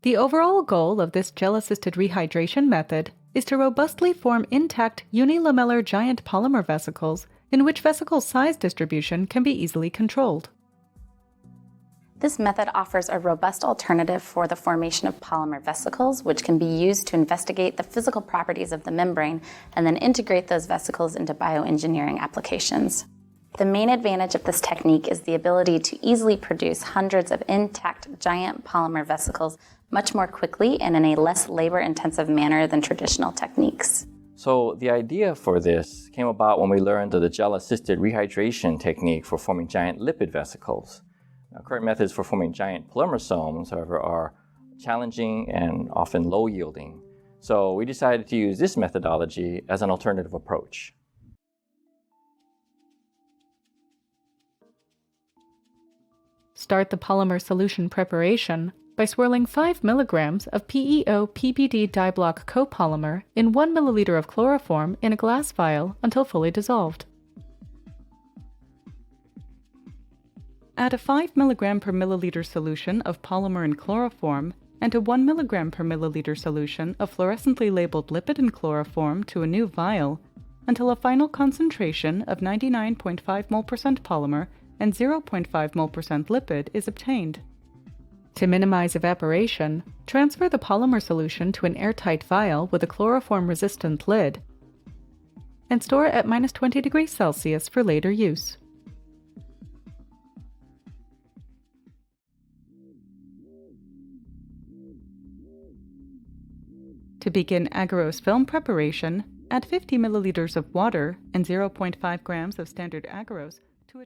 The overall goal of this gel-assisted rehydration method is to robustly form intact unilamellar giant polymer vesicles in which vesicle size distribution can be easily controlled. This method offers a robust alternative for the formation of polymer vesicles, which can be used to investigate the physical properties of the membrane and then integrate those vesicles into bioengineering applications. The main advantage of this technique is the ability to easily produce hundreds of intact giant polymer vesicles much more quickly and in a less labor-intensive manner than traditional techniques. So the idea for this came about when we learned of the gel-assisted rehydration technique for forming giant lipid vesicles. Now, current methods for forming giant polymersomes, however, are challenging and often low-yielding. So we decided to use this methodology as an alternative approach. Start the polymer solution preparation by swirling 5 mg of PEO-PBD diblock copolymer in 1 ml of chloroform in a glass vial until fully dissolved. Add a 5 mg per milliliter solution of polymer in chloroform and a 1 mg per milliliter solution of fluorescently labeled lipid in chloroform to a new vial until a final concentration of 99.5 mol% polymer and 0.5 mol% lipid is obtained. To minimize evaporation, transfer the polymer solution to an airtight vial with a chloroform-resistant lid and store at -20°C for later use. To begin agarose film preparation, add 50 ml of water and 0.5 grams of standard agarose to a